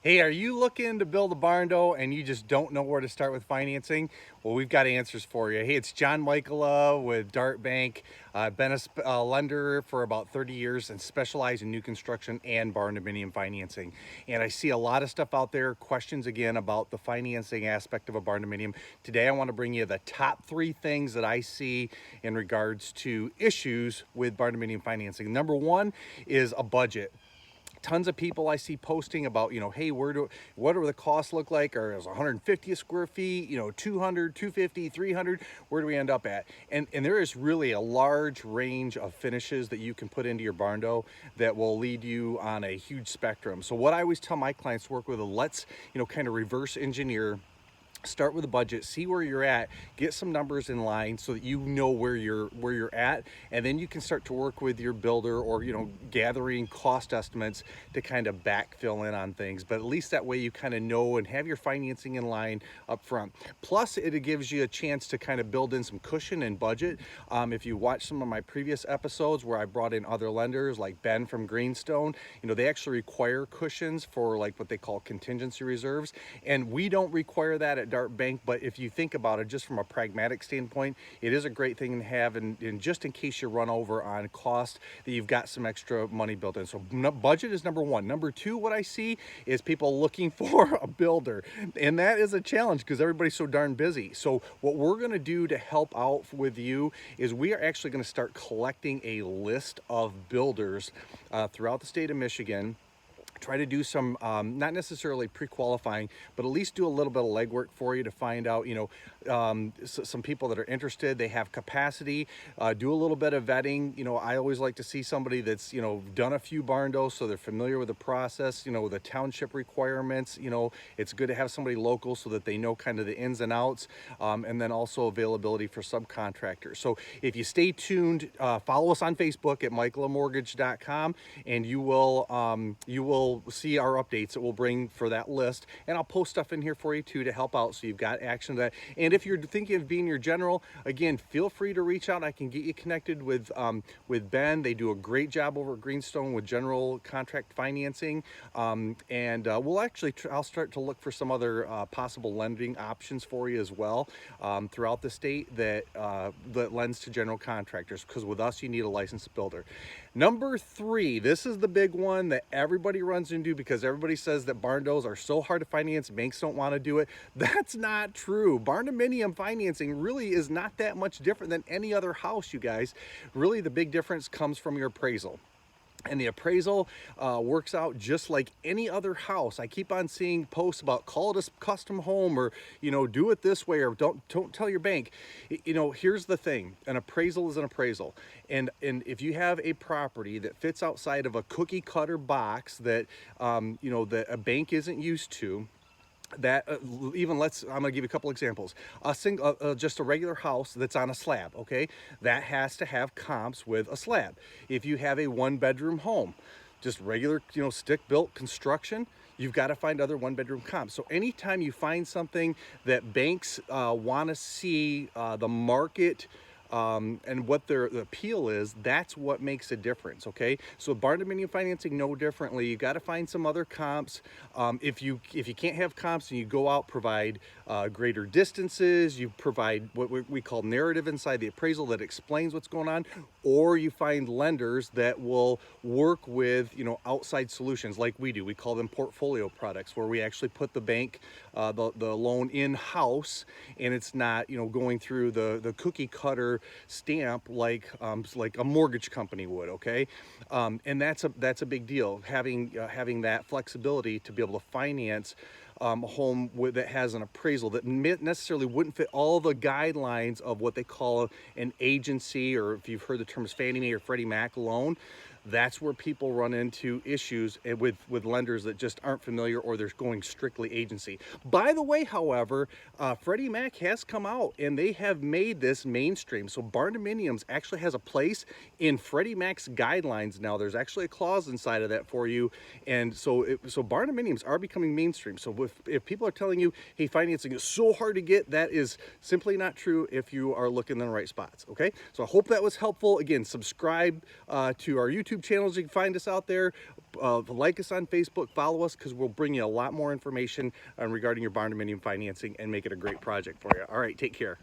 Hey, are you looking to build a barn door and you just don't know where to start with financing? Well, we've got answers for you. Hey, it's Jon Mykala with Dart Bank. I've been a lender for about 30 years and specialize in new construction and barndominium financing. And I see a lot of stuff out there, questions again about the financing aspect of a barndominium. Today, I want to bring you the top 3 things that I see in regards to issues with barndominium financing. Number 1 is a budget. Tons of people I see posting about, hey, what do the costs look like? Or is 150 square feet, 200, 250, 300, where do we end up at? And there is really a large range of finishes that you can put into your barn door that will lead you on a huge spectrum. So what I always tell my clients to work with, let's, kind of reverse engineer. Start with a budget, see where you're at, get some numbers in line so that you know where you're at, and then you can start to work with your builder or gathering cost estimates to kind of backfill in on things. But at least that way you kind of know and have your financing in line up front. Plus it gives you a chance to kind of build in some cushion and budget. If you watch some of my previous episodes where I brought in other lenders like Ben from Greenstone, they actually require cushions for like what they call contingency reserves, and we don't require that at Dart Bank. But if you think about it just from a pragmatic standpoint, it is a great thing to have, and just in case you run over on cost, that you've got some extra money built in. So budget is number 1. Number 2, what I see is people looking for a builder, and that is a challenge because everybody's so darn busy. So what we're going to do to help out with you is we are actually going to start collecting a list of builders throughout the state of Michigan. Try to do some, not necessarily pre-qualifying, but at least do a little bit of legwork for you to find out, some people that are interested, they have capacity, do a little bit of vetting. I always like to see somebody that's, done a few barn doors, so they're familiar with the process, the township requirements. It's good to have somebody local so that they know kind of the ins and outs, and then also availability for subcontractors. So if you stay tuned, follow us on Facebook at mykalamortgage.com, and you will see our updates that we'll bring for that list, and I'll post stuff in here for you too to help out, so you've got action to that. And if you're thinking of being your general, again, feel free to reach out. I can get you connected with Ben. They do a great job over at Greenstone with general contract financing, and I'll start to look for some other possible lending options for you as well throughout the state that lends to general contractors, because with us you need a licensed builder. Number 3, this is the big one that everybody runs into, because everybody says that barn doors are so hard to finance, banks don't want to do it. That's not true. Barndominium financing really is not that much different than any other house, you guys. Really, the big difference comes from your appraisal. And the appraisal works out just like any other house. I keep on seeing posts about call it a custom home, or do it this way, or don't tell your bank. Here's the thing: an appraisal is an appraisal, and if you have a property that fits outside of a cookie cutter box that that a bank isn't used to, that I'm gonna give you a couple examples. Just a regular house that's on a slab, okay, that has to have comps with a slab. If you have a 1-bedroom home, just regular stick-built construction, you've got to find other 1-bedroom comps. So anytime you find something that banks want to see the market and what their appeal is, that's what makes a difference. Okay, so barndominium financing, no differently. You got to find some other comps. If you can't have comps, and you go out, provide greater distances, you provide what we call narrative inside the appraisal that explains what's going on, or you find lenders that will work with outside solutions like we do. We call them portfolio products, where we actually put the bank the loan in-house, and it's not going through the cookie cutter stamp like a mortgage company would. Okay, and that's a big deal, having that flexibility to be able to finance a home that has an appraisal that necessarily wouldn't fit all the guidelines of what they call an agency, or if you've heard the terms Fannie Mae or Freddie Mac loan. That's where people run into issues with lenders that just aren't familiar, or they're going strictly agency. By the way, however, Freddie Mac has come out and they have made this mainstream. So barndominiums actually has a place in Freddie Mac's guidelines now. There's actually a clause inside of that for you, and so barndominiums are becoming mainstream. So if people are telling you, hey, financing is so hard to get, that is simply not true if you are looking in the right spots. Okay, so I hope that was helpful. Again, subscribe to our YouTube YouTube channels. You can find us out there. Like us on Facebook, follow us, because we'll bring you a lot more information regarding your barndominium financing and make it a great project for you. All right, take care.